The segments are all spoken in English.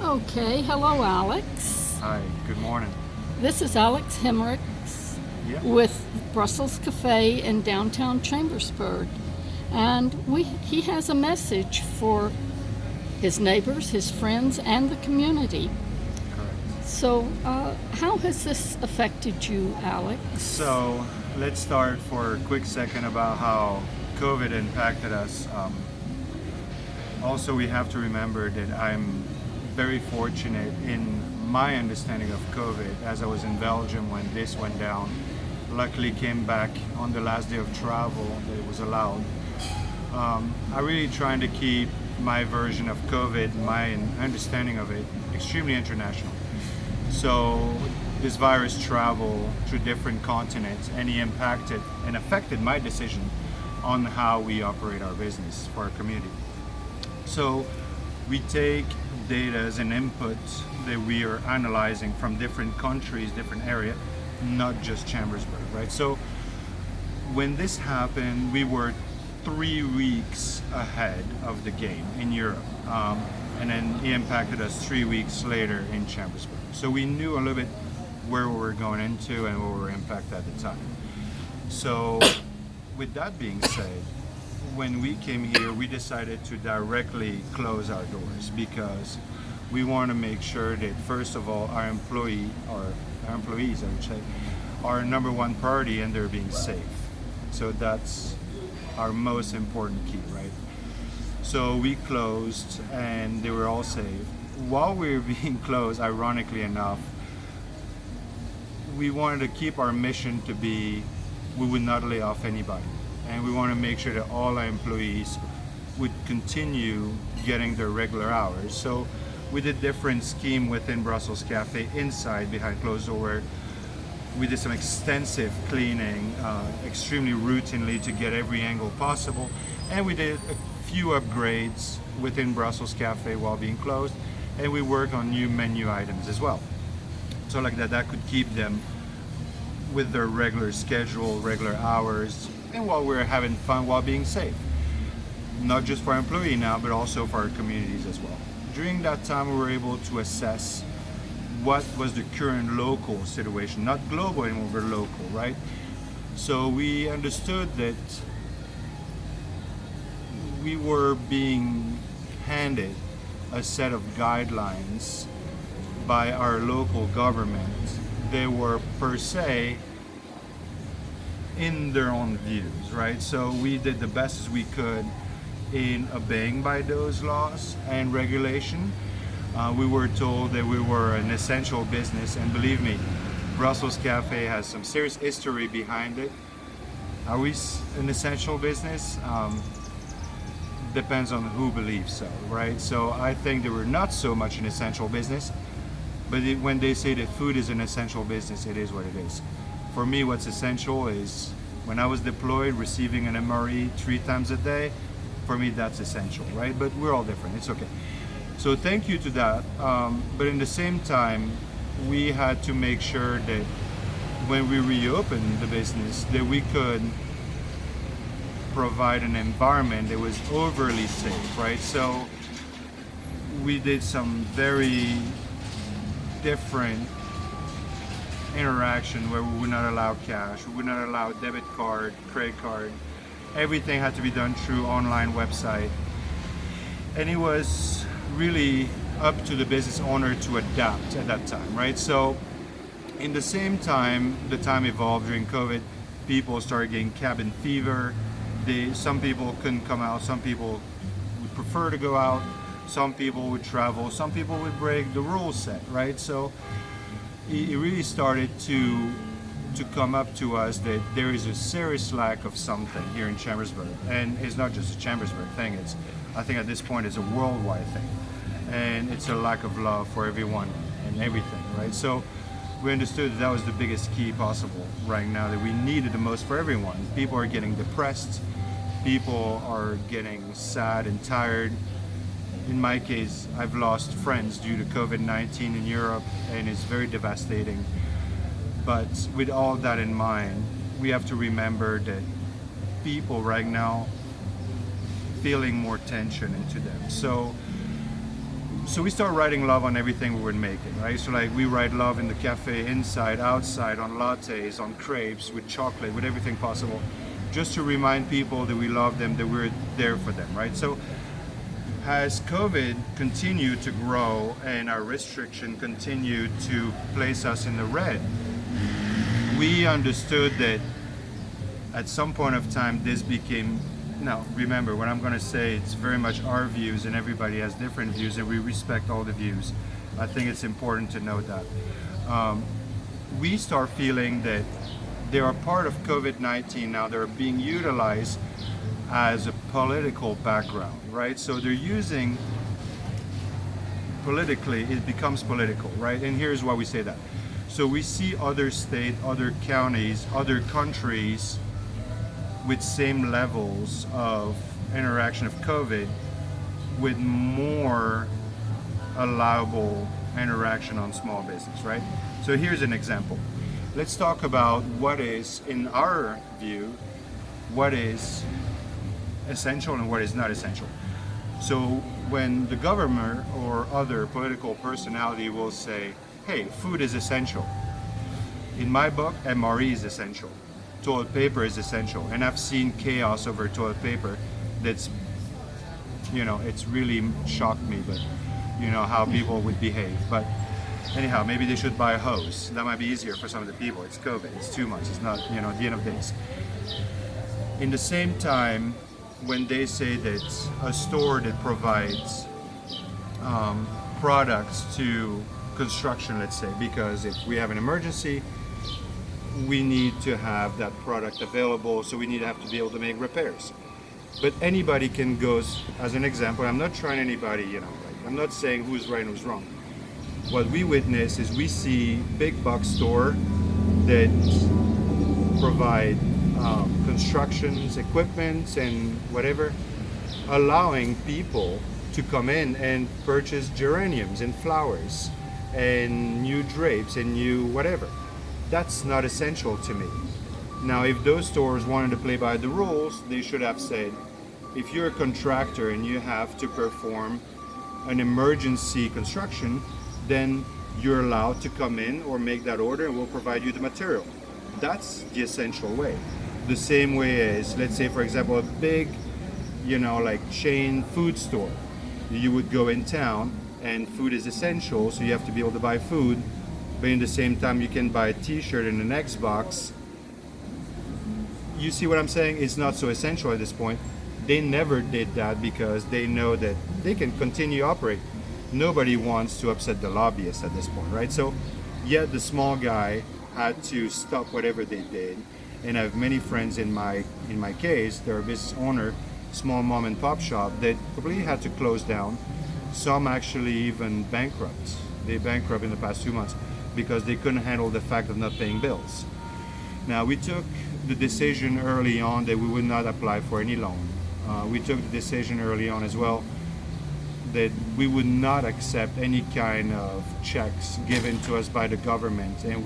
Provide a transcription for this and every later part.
Okay, hello, Alex. Hi, good morning. This is Alex Hemricks Yeah, with Brussels Cafe in downtown Chambersburg. And he has a message for his neighbors, his friends, and the community. correct. So, how has this affected you, Alex? So let's start for a quick second about how COVID impacted us. Also, we have to remember that I'm very fortunate in my understanding of COVID as I was in Belgium when this went down. Luckily, came back on the last day of travel that it was allowed. I really trying to keep my version of COVID, my understanding of it, extremely international. So this virus traveled through different continents, and he impacted and affected my decision on how we operate our business for our community. So we take data as an input that we are analyzing from different countries, different area, not just Chambersburg, right? So when this happened, we were 3 weeks ahead of the game in Europe. And then it impacted us 3 weeks later in Chambersburg. So we knew a little bit where we were going into and what we were impacted at the time. So with that being said, when we came here, we decided to directly close our doors because we want to make sure that first of all, our employees, I would say, are number one priority and they're being safe. So that's our most important key, right? So we closed and they were all safe. While we were being closed, ironically enough, we wanted to keep our mission to be we would not lay off anybody. And we want to make sure that all our employees would continue getting their regular hours. So we did different scheme within Brussels Cafe inside behind closed door where we did some extensive cleaning, extremely routinely to get every angle possible. And we did a few upgrades within Brussels Cafe while being closed. And we worked on new menu items as well. So like that could keep them with their regular schedule, regular hours, and while we're having fun while being safe. Not just for our employee now, but also for our communities as well. During that time, we were able to assess what was the current local situation, not global anymore, but local, right? So we understood that we were being handed a set of guidelines by our local government. They were per se in their own views, right? So we did the best as we could in obeying by those laws and regulation. We were told that we were an essential business, and believe me, Brussels Cafe has some serious history behind it. Are we an essential business? Depends on who believes so, right? So I think that we're not so much an essential business, but when they say that food is an essential business, it is what it is. For me, what's essential is when I was deployed, receiving an MRE 3 times a day, for me, that's essential, right? But we're all different, it's okay. So thank you to that. But in the same time, we had to make sure that when we reopened the business, that we could provide an environment that was overly safe, right? So we did some very different interaction where we would not allow cash, we would not allow debit card, credit card. Everything had to be done through online website. And it was really up to the business owner to adapt at that time, right? So in the same time, the time evolved during COVID, people started getting cabin fever. Some people couldn't come out, some people would prefer to go out, some people would travel, some people would break the rules set, right? So it really started to come up to us that there is a serious lack of something here in Chambersburg. And it's not just a Chambersburg thing, I think at this point it's a worldwide thing. And it's a lack of love for everyone and everything, right? So we understood that was the biggest key possible right now that we needed the most for everyone. People are getting depressed, people are getting sad and tired. In my case, I've lost friends due to COVID-19 in Europe, and it's very devastating. But with all that in mind, we have to remember that people right now feeling more tension into them. So So we start writing love on everything we were making, right? So like we write love in the cafe, inside, outside, on lattes, on crepes, with chocolate, with everything possible, just to remind people that we love them, that we're there for them, right? So as COVID continued to grow and our restriction continued to place us in the red, we understood that at some point of time this became, now remember what I'm going to say, it's very much our views and everybody has different views and we respect all the views. I think it's important to note that. We start feeling that they are part of COVID-19 now, they're being utilized as a political background, right? So they're using, politically, it becomes political, right? And here's why we say that. So we see other states, other counties, other countries with same levels of interaction of COVID with more allowable interaction on small business, right? So here's an example. Let's talk about what is, in our view, what is essential and what is not essential. So when the government or other political personality will say, hey, food is essential. In my book, MRE is essential. Toilet paper is essential. And I've seen chaos over toilet paper that's, it's really shocked me, but how people would behave. But anyhow, maybe they should buy a hose. That might be easier for some of the people. It's COVID, it's too much, it's not, at the end of days. In the same time, when they say that a store that provides products to construction, let's say, because if we have an emergency, we need to have that product available, so we need to have to be able to make repairs. But anybody can go, as an example, I'm not trying anybody, I'm not saying who's right and who's wrong. What we witness is we see big box store that provide constructions, equipment, and whatever, allowing people to come in and purchase geraniums and flowers and new drapes and new whatever. That's not essential to me. Now, if those stores wanted to play by the rules, they should have said, if you're a contractor and you have to perform an emergency construction, then you're allowed to come in or make that order and we'll provide you the material. That's the essential way. The same way as, let's say, for example, a big, like chain food store. You would go in town and food is essential, so you have to be able to buy food, but in the same time you can buy a t-shirt and an Xbox. You see what I'm saying? It's not so essential at this point. They never did that because they know that they can continue to operate. Nobody wants to upset the lobbyists at this point, right? So, yet the small guy had to stop whatever they did. And I have many friends in my case, they're a business owner, small mom and pop shop that completely had to close down. Some actually even bankrupt. They bankrupt in the past 2 months because they couldn't handle the fact of not paying bills. Now, we took the decision early on that we would not apply for any loan. We took the decision early on as well that we would not accept any kind of checks given to us by the government, and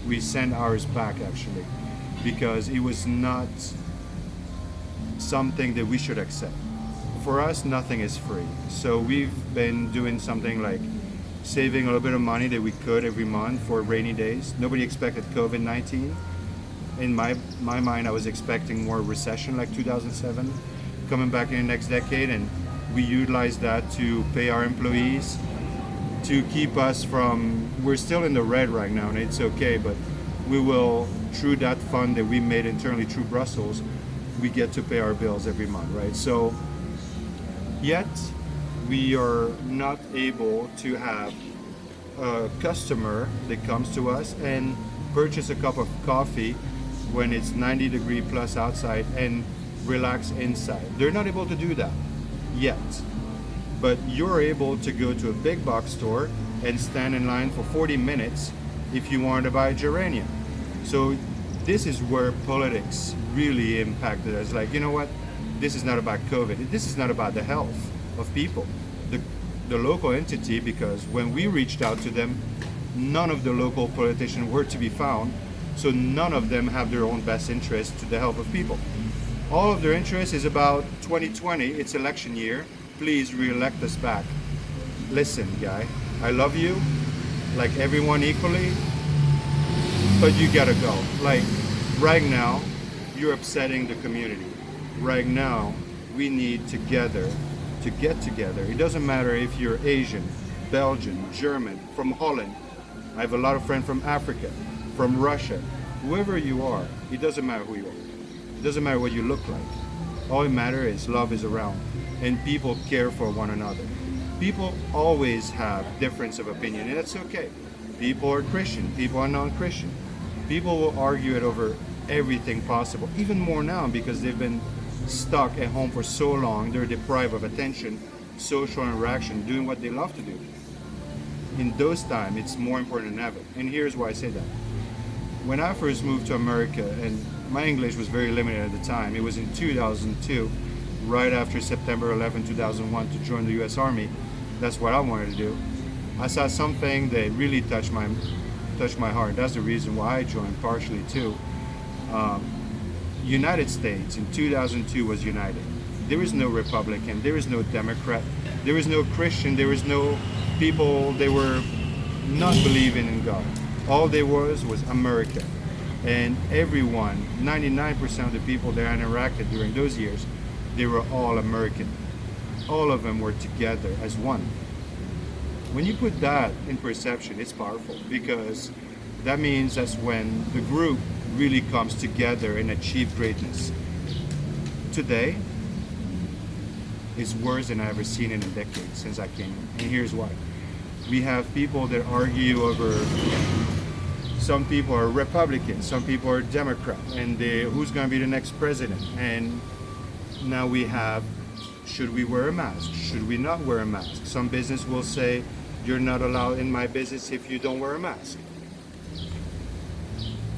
we sent ours back actually because it was not something that we should accept. For us, nothing is free. So we've been doing something like saving a little bit of money that we could every month for rainy days. Nobody expected COVID-19. In my mind, I was expecting more recession like 2007 coming back in the next decade, and we utilized that to pay our employees, to keep us from, we're still in the red right now and it's okay, but we will, through that fund that we made internally through Brussels, we get to pay our bills every month, right? So, yet we are not able to have a customer that comes to us and purchase a cup of coffee when it's 90 degree plus outside and relax inside. They're not able to do that yet. But you're able to go to a big box store and stand in line for 40 minutes if you want to buy a geranium. So this is where politics really impacted us. Like, you know what? This is not about COVID. This is not about the health of people. The local entity, because when we reached out to them, none of the local politicians were to be found. So none of them have their own best interest to the health of people. All of their interest is about 2020, it's election year. Please re-elect us back. listen, guy, I love you, like everyone equally, but you gotta go. Like right now, you're upsetting the community. Right now, we need together to get together. It doesn't matter if you're Asian, Belgian, German, from Holland. I have a lot of friends from Africa, from Russia. Whoever you are, it doesn't matter who you are. It doesn't matter what you look like. All it matters is love is around and people care for one another. People always have difference of opinion, and that's okay. People are Christian, people are non-Christian. People will argue it over everything possible, even more now because they've been stuck at home for so long. They're deprived of attention, social interaction, doing what they love to do. In those times, it's more important than ever. And here's why I say that. When I first moved to America, and my English was very limited at the time, it was in 2002, right after September 11, 2001, to join the U.S. Army. That's what I wanted to do. I saw something that really touched my heart. That's the reason why I joined, partially too. United States in 2002 was united. There was no Republican, there was no Democrat, there was no Christian, there was no people, they were not believing in God. All there was America. And everyone, 99% of the people that I interacted during those years, they were all American. All of them were together as one. When you put that in perception, it's powerful because that means that's when the group really comes together and achieve greatness. Today is worse than I've ever seen in a decade since I came in. And here's why. We have people that argue over, some people are Republicans, some people are Democrat, and who's going to be the next president. And now we have, should we wear a mask? Should we not wear a mask? Some business will say, you're not allowed in my business if you don't wear a mask.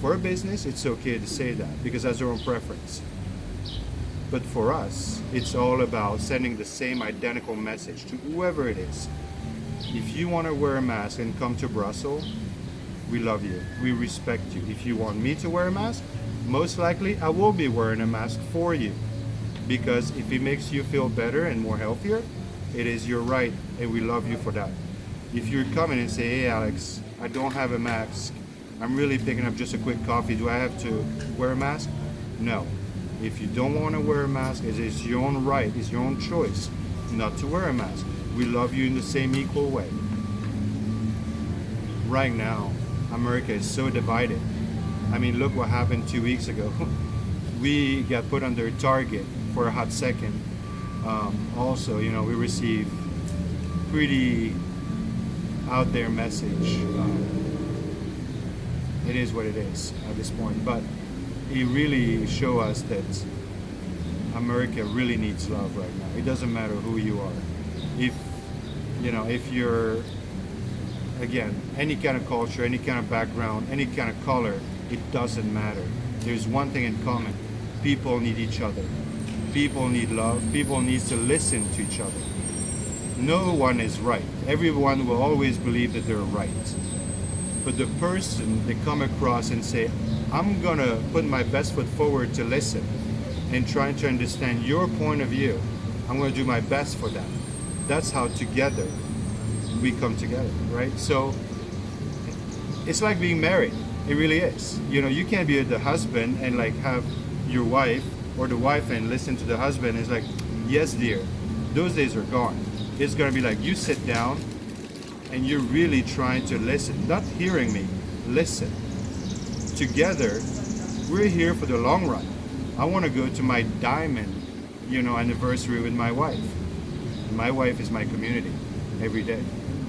For a business, it's okay to say that because that's their own preference. But for us, it's all about sending the same identical message to whoever it is. If you want to wear a mask and come to Brussels, we love you. We respect you. If you want me to wear a mask, most likely I will be wearing a mask for you. Because if it makes you feel better and more healthier, it is your right, and we love you for that. If you're coming and say, hey Alex, I don't have a mask, I'm really picking up just a quick coffee, do I have to wear a mask? No. If you don't want to wear a mask, it is your own right, it's your own choice not to wear a mask. We love you in the same equal way. Right now, America is so divided. I mean, look what happened 2 weeks ago. We got put under target for a hot second. Also, you know, we received pretty out there message. It is what it is at this point, but it really shows us that America really needs love right now. It doesn't matter who you are. If you're, again, any kind of culture, any kind of background, any kind of color, it doesn't matter. There's one thing in common. People need each other. People need love. People need to listen to each other. No one is right. Everyone will always believe that they're right. But the person they come across and say, I'm gonna put my best foot forward to listen and trying to understand your point of view. I'm gonna do my best for that. That's how together we come together, right? So it's like being married. It really is. You know, you can't be the husband and like have your wife or the wife and listen to the husband. It's like, yes, dear. Those days are gone. It's gonna be like you sit down and you're really trying to listen, not hearing me, listen. Together, we're here for the long run. I want to go to my diamond, anniversary with my wife. My wife is my community every day.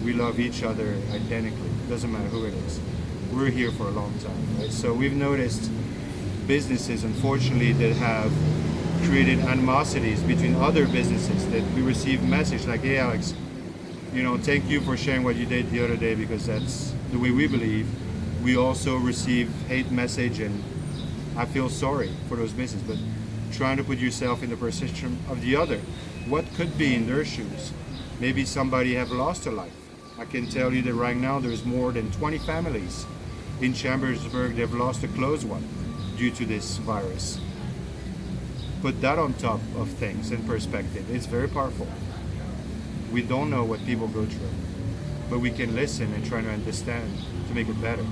We love each other identically. Doesn't matter who it is. We're here for a long time, right? So we've noticed businesses, unfortunately, that have created animosities between other businesses that we receive message like, hey Alex, thank you for sharing what you did the other day because that's the way we believe. We also receive hate message and I feel sorry for those businesses, but trying to put yourself in the position of the other. What could be in their shoes? Maybe somebody have lost a life. I can tell you that right now there's more than 20 families in Chambersburg that have lost a close one due to this virus. Put that on top of things in perspective. It's very powerful. We don't know what people go through, but we can listen and try to understand to make it better.